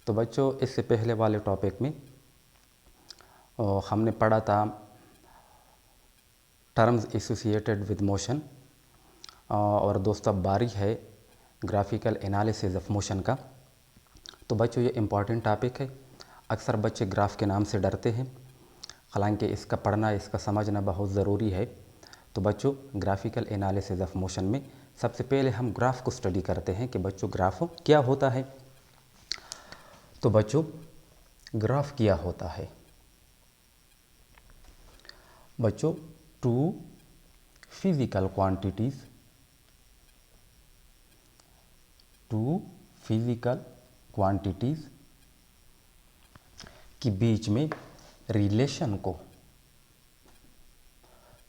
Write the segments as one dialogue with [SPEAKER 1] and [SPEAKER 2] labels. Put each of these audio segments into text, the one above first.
[SPEAKER 1] तो बच्चों इससे पहले वाले टॉपिक में हमने पढ़ा था टर्म्स एसोसिएटेड विद मोशन और दोस्तों बारी है ग्राफिकल एनालिसिस ऑफ मोशन का। तो बच्चों ये इम्पॉर्टेंट टॉपिक है। अक्सर बच्चे ग्राफ के नाम से डरते हैं, हालांकि इसका पढ़ना इसका समझना बहुत ज़रूरी है। तो बच्चों ग्राफिकल एनालिसिस ऑफ मोशन में सबसे पहले हम ग्राफ को स्टडी करते हैं कि बच्चों ग्राफ क्या होता है। तो बच्चों ग्राफ क्या होता है? बच्चों टू फिजिकल क्वांटिटीज़ के बीच में रिलेशन को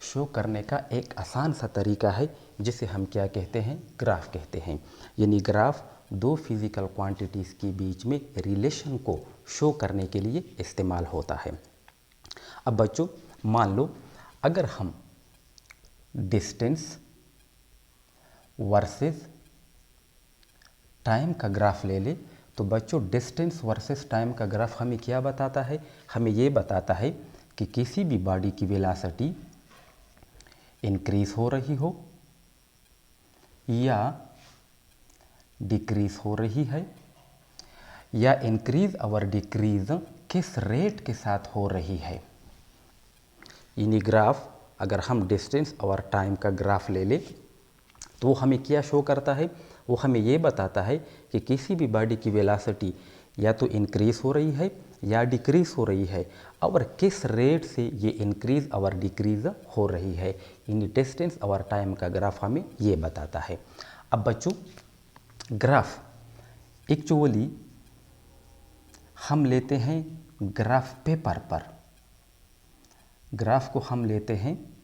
[SPEAKER 1] शो करने का एक आसान सा तरीका है, जिसे हम क्या कहते हैं? ग्राफ कहते हैं। यानी ग्राफ दो फिजिकल क्वांटिटीज़ के बीच में रिलेशन को शो करने के लिए इस्तेमाल होता है। अब बच्चों मान लो अगर हम डिस्टेंस वर्सेस टाइम का ग्राफ ले ले, तो बच्चों डिस्टेंस वर्सेस टाइम का ग्राफ हमें क्या बताता है? हमें ये बताता है कि किसी भी बॉडी की वेलोसिटी इंक्रीज हो रही हो या डिक्रीज हो रही है, या इंक्रीज और डिक्रीज किस रेट के साथ हो रही है। यानी ग्राफ अगर हम डिस्टेंस और टाइम का ग्राफ ले ले तो वो हमें क्या शो करता है? वो हमें ये बताता है कि किसी भी बॉडी की वेलोसिटी या तो इंक्रीज हो रही है या डिक्रीज हो रही है, और किस रेट से ये इंक्रीज और डिक्रीज हो रही है। यानी डिस्टेंस और टाइम का ग्राफ हमें ये बताता है। अब बच्चों ग्राफ एक्चुअली हम लेते हैं ग्राफ पेपर पर। ग्राफ को हम लेते हैं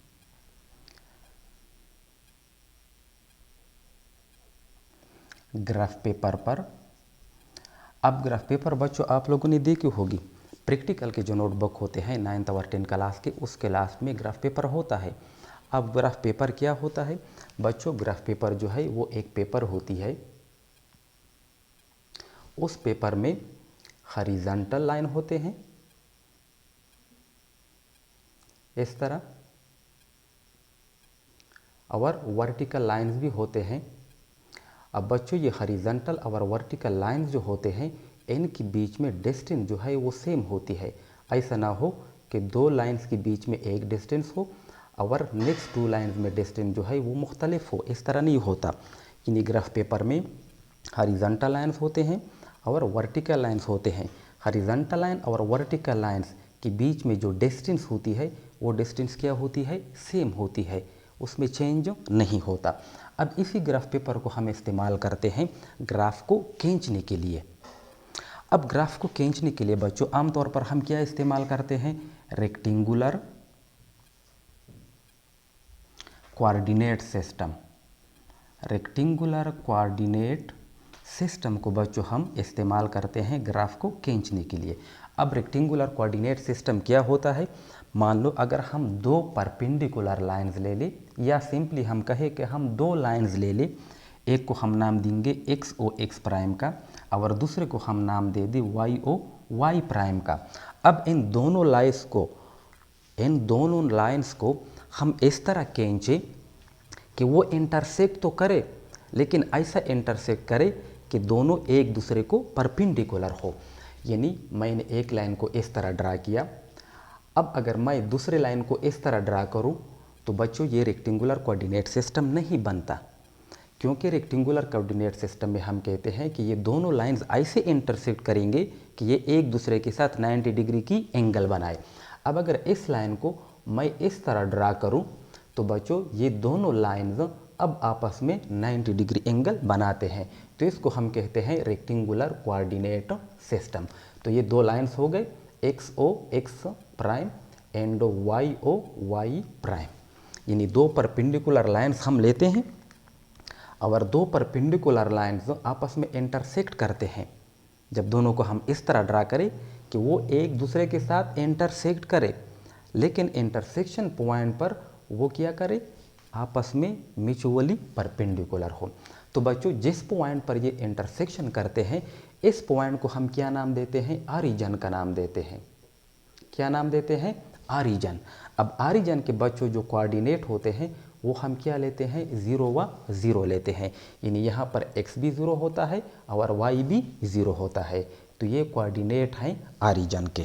[SPEAKER 1] ग्राफ पेपर पर। अब ग्राफ पेपर बच्चों आप लोगों ने देखी होगी, प्रैक्टिकल के जो नोटबुक होते हैं 9th और 10th क्लास के, उसके लास्ट में ग्राफ पेपर होता है। अब ग्राफ पेपर क्या होता है? बच्चों ग्राफ पेपर जो है वो एक पेपर होती है। उस पेपर में हॉरिजॉन्टल लाइन होते हैं इस तरह, और वर्टिकल लाइंस भी होते हैं। अब बच्चों ये हॉरिजॉन्टल और वर्टिकल लाइंस जो होते हैं, इनके बीच में डिस्टेंस जो है वो सेम होती है। ऐसा ना हो कि दो लाइंस के बीच में एक डिस्टेंस हो और नेक्स्ट टू लाइंस में डिस्टेंस जो है वो मुख्तलिफ हो, इस तरह नहीं होता। यानी ग्राफ पेपर में हॉरिजॉन्टल लाइंस होते हैं और वर्टिकल लाइंस होते हैं। हॉरिजॉन्टल लाइन और वर्टिकल लाइंस के बीच में जो डिस्टेंस होती है वो डिस्टेंस क्या होती है? सेम होती है, उसमें चेंज नहीं होता। अब इसी ग्राफ पेपर को हम इस्तेमाल करते हैं ग्राफ को खींचने के लिए। अब ग्राफ को खींचने के लिए बच्चों आमतौर पर हम क्या इस्तेमाल करते हैं? Rectangular coordinate system. Rectangular coordinate system को बच्चों हम इस्तेमाल करते हैं ग्राफ को खींचने के लिए। अब रेक्टेंगुलर कोऑर्डिनेट सिस्टम क्या होता है? मान लो अगर हम दो परपेंडिकुलर लाइंस ले ले, या सिंपली हम कहें कि हम दो लाइंस ले ले, एक को हम नाम देंगे एक्स ओ एक्स प्राइम का और दूसरे को हम नाम दे दें वाई ओ वाई प्राइम का। अब इन दोनों लाइंस को हम इस तरह खींचे कि वो इंटरसेक्ट तो करे, लेकिन ऐसा इंटरसेक्ट करे कि दोनों एक दूसरे को परपेंडिकुलर हो। यानी मैंने एक लाइन को इस तरह ड्रा किया, अब अगर मैं दूसरे लाइन को इस तरह ड्रा करूं तो बच्चों ये रेक्टेंगुलर कोऑर्डिनेट सिस्टम नहीं बनता, क्योंकि रेक्टेंगुलर कोऑर्डिनेट सिस्टम में हम कहते हैं कि ये दोनों लाइंस ऐसे इंटरसेक्ट करेंगे कि ये एक दूसरे के साथ 90 डिग्री की एंगल बनाए। अब अगर इस लाइन को मैं इस तरह ड्रा करूं तो बच्चों ये दोनों लाइंस अब आपस में 90 डिग्री एंगल बनाते हैं, तो इसको हम कहते हैं रेक्टेंगुलर कोऑर्डिनेट सिस्टम। तो ये दो लाइंस हो गए, X O X prime and Y O Y prime. यानी दो परपेंडिकुलर लाइंस हम लेते हैं और दो परपेंडिकुलर लाइंस आपस में इंटरसेक्ट करते हैं। जब दोनों को हम इस तरह ड्रा करें कि वो एक दूसरे के साथ इंटरसेक्ट करे, लेकिन इंटरसेक्शन पॉइंट पर वो क्या करे? आपस में म्यूचुअली परपेंडिकुलर हो। तो बच्चों जिस पॉइंट पर ये इंटरसेक्शन करते हैं, इस पॉइंट को हम क्या नाम देते हैं, ऑरिजिन का नाम देते हैं। क्या नाम देते हैं, ऑरिजिन। अब ऑरिजिन के बच्चों जो कोऑर्डिनेट होते हैं वो हम क्या लेते हैं, 0 व 0 लेते हैं। यानी यहाँ पर x भी 0 होता है और y भी 0 होता है। तो ये कोऑर्डिनेट हैं ऑरिजिन के।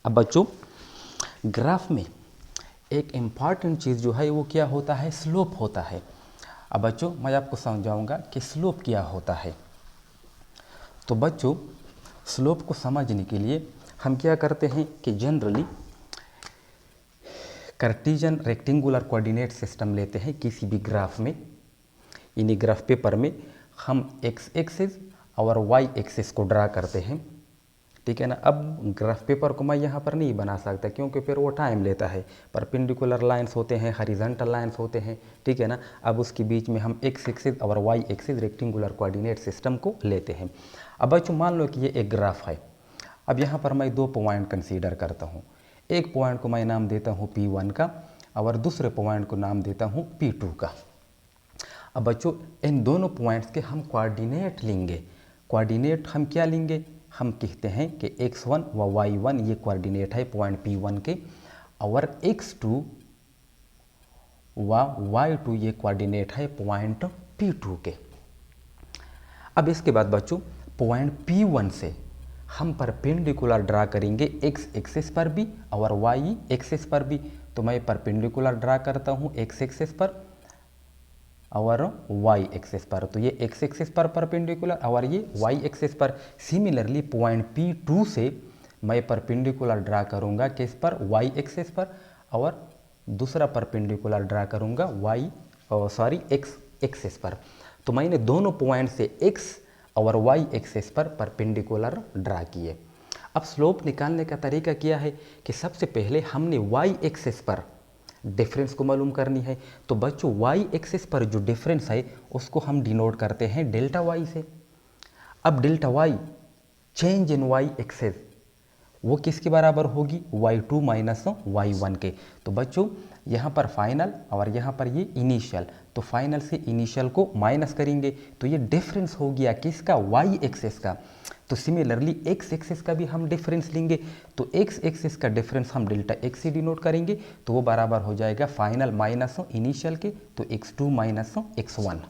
[SPEAKER 1] अब बच्चों ग्राफ में एक इम्पॉर्टेंट चीज़ जो है वो क्या होता है, स्लोप होता है। अब बच्चों मैं आपको समझाऊंगा कि स्लोप क्या होता है। तो बच्चों स्लोप को समझने के लिए हम क्या करते हैं कि generally Cartesian rectangular coordinate system लेते हैं किसी भी ग्राफ में। यानी ग्राफ पेपर में हम एक्स एक्सिस और वाई एक्सिस को ड्रा करते हैं, ठीक है ना। अब ग्राफ पेपर को मैं यहाँ पर नहीं बना सकता क्योंकि फिर वो टाइम लेता है। परपेंडिकुलर लाइंस होते हैं, हॉरिजॉन्टल लाइंस होते हैं, ठीक है ना। अब उसके बीच में हम एक्स एक्सिस और Y axis rectangular coordinate system को लेते हैं। अब बच्चों मान लो कि ये एक ग्राफ है। अब यहाँ पर मैं 2 पॉइंट कंसीडर करता हूँ। एक पॉइंट को मैं नाम देता हूँ P1 का और दूसरे पॉइंट को नाम देता हूँ P2 का। अब बच्चों इन दोनों पॉइंट्स के हम कोऑर्डिनेट लेंगे। कोऑर्डिनेट हम क्या लेंगे, हम कहते हैं कि x1 व y1 ये कोऑर्डिनेट है पॉइंट P1 के, और x2 व y2 ये कोऑर्डिनेट है पॉइंट P2 के। अब इसके बाद बच्चों पॉइंट P1 से हम परपेंडिकुलर ड्रा करेंगे x एक्सिस पर भी और y एक्सिस पर भी। तो मैं परपेंडिकुलर ड्रा करता हूँ x एक्सिस पर और y एक्सिस पर। तो ये x एक्सिस पर परपेंडिकुलर और ये y एक्सिस पर। सिमिलरली पॉइंट P2 से मैं परपेंडिकुलर ड्रा करूँगा किस पर, y एक्सिस पर, और दूसरा परपेंडिकुलर ड्रा करूँगा x एक्सिस पर। तो मैंने दोनों पॉइंट से x और y एक्सिस पर परपेंडिकुलर ड्रा किए। अब स्लोप निकालने का तरीका क्या है कि सबसे पहले हमने y एक्सिस पर डिफरेंस को मालूम करनी है। तो बच्चों y एक्सिस पर जो डिफरेंस है उसको हम डिनोट करते हैं डेल्टा y से। अब delta y change in y axis वो किसके बराबर होगी, y2 माइनस y1 के। तो बच्चों यहाँ पर फाइनल और यहाँ पर ये इनिशियल, तो फाइनल से इनिशियल को माइनस करेंगे तो ये डिफरेंस हो गया किसका, y एक्सिस का। तो सिमिलरली x एक्सिस का भी हम डिफरेंस लेंगे, तो x एक्सिस का डिफरेंस हम डेल्टा x से डिनोट करेंगे, तो वो बराबर हो जाएगा फाइनल माइनस इनिशियल के, तो x2 माइनस x1।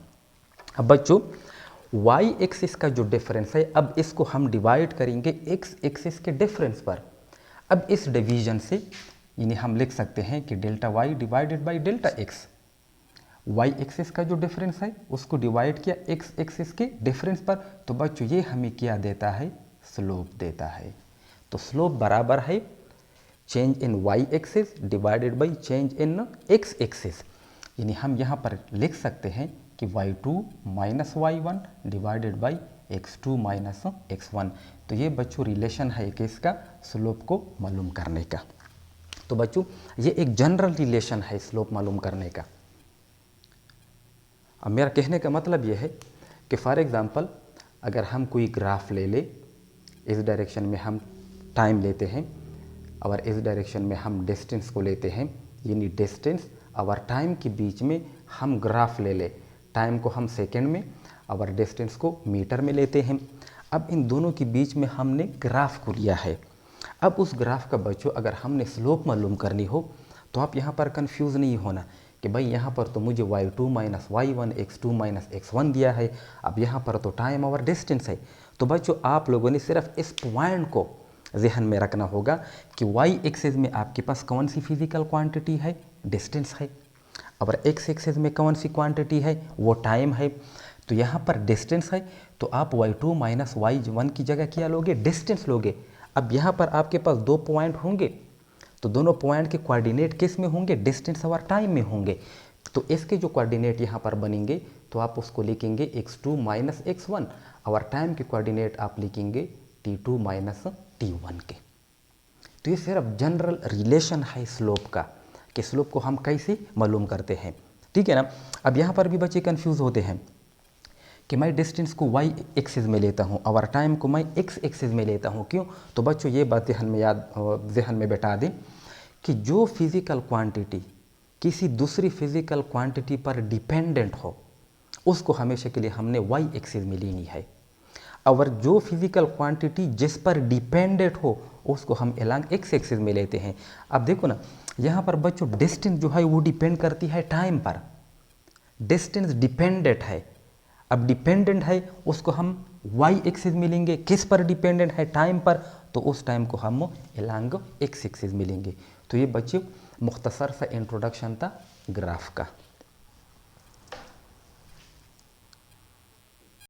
[SPEAKER 1] अब बच्चों y एक्सिस का जो डिफरेंस है, अब इसको हम डिवाइड करेंगे x एक्सिस के डिफरेंस पर। अब इस डिवीजन से यानी हम लिख सकते हैं कि delta y divided by delta x। y axis का जो डिफरेंस है उसको डिवाइड किया x एक्सिस के डिफरेंस पर, तो बच्चों ये हमें क्या देता है, स्लोप देता है। तो स्लोप बराबर है change in y axis divided by change in x axis. यानी हम यहाँ पर लिख सकते हैं कि y2 minus y1 divided by x2 minus x1। तो ये बच्चों रिलेशन है कि इसका स्लोप को मालूम करने का। तो बच्चों ये एक जनरल रिलेशन है स्लोप मालूम करने का। अब मेरा कहने का मतलब ये है कि फॉर एग्ज़ाम्पल अगर हम कोई ग्राफ ले ले, इस डायरेक्शन में हम टाइम लेते हैं और इस डायरेक्शन में हम डिस्टेंस को लेते हैं, यानी डिस्टेंस और टाइम के बीच में हम ग्राफ ले ले, टाइम को हम सेकंड में और डिस्टेंस को मीटर में लेते हैं। अब इन दोनों के बीच में हमने ग्राफ को लिया है। अब उस ग्राफ का बच्चों अगर हमने स्लोप मालूम करनी हो तो आप यहाँ पर कंफ्यूज नहीं होना कि भाई यहाँ पर तो मुझे y2 minus y1 x2 minus x1 दिया है, अब यहाँ पर तो टाइम और डिस्टेंस है। तो बच्चों आप लोगों ने सिर्फ इस पॉइंट को जहन में रखना होगा कि y एक्सिस में आपके पास कौन सी फिजिकल क्वांटिटी है, डिस्टेंस है, और x एक्सिस में कौन सी क्वांटिटी है, वो टाइम है। तो यहाँ पर डिस्टेंस है तो आप y2 माइनस y1 की जगह क्या लोगे, डिस्टेंस लोगे। अब यहाँ पर आपके पास 2 पॉइंट होंगे तो दोनों पॉइंट के कोऑर्डिनेट किस में होंगे, डिस्टेंस और टाइम में होंगे। तो इसके जो कोऑर्डिनेट यहाँ पर बनेंगे तो आप उसको लिखेंगे x2 माइनस x1 और टाइम के कोऑर्डिनेट आप लिखेंगे t2 माइनस t1 के। तो ये सिर्फ जनरल रिलेशन है स्लोप का कि स्लोप को हम कैसे मालूम करते हैं, ठीक है ना। अब यहाँ पर भी बच्चे कंफ्यूज होते हैं कि मैं डिस्टेंस को y एक्सिस में लेता हूँ और टाइम को मैं x एक्सिस में लेता हूँ, क्यों। तो बच्चों ये बात जहन में बैठा दें कि जो फिज़िकल क्वांटिटी किसी दूसरी फिज़िकल क्वांटिटी पर डिपेंडेंट हो उसको हमेशा के लिए हमने y एक्सिस में लेनी है। और जो फिजिकल क्वांटिटी जिस पर डिपेंडेंट हो उसको हम एलॉन्ग एक्स एक्सिस में लेते हैं। अब देखो ना, यहाँ पर बच्चों डिस्टेंस जो है वो डिपेंड करती है टाइम पर, डिस्टेंस डिपेंडेंट है। अब डिपेंडेंट है उसको हम वाई एक्सिस मिलेंगे, किस पर डिपेंडेंट है, टाइम पर, तो उस टाइम को हम एलॉन्ग एक्स एक्सिस मिलेंगे। तो ये बच्चों मुख्तसर सा इंट्रोडक्शन था ग्राफ का।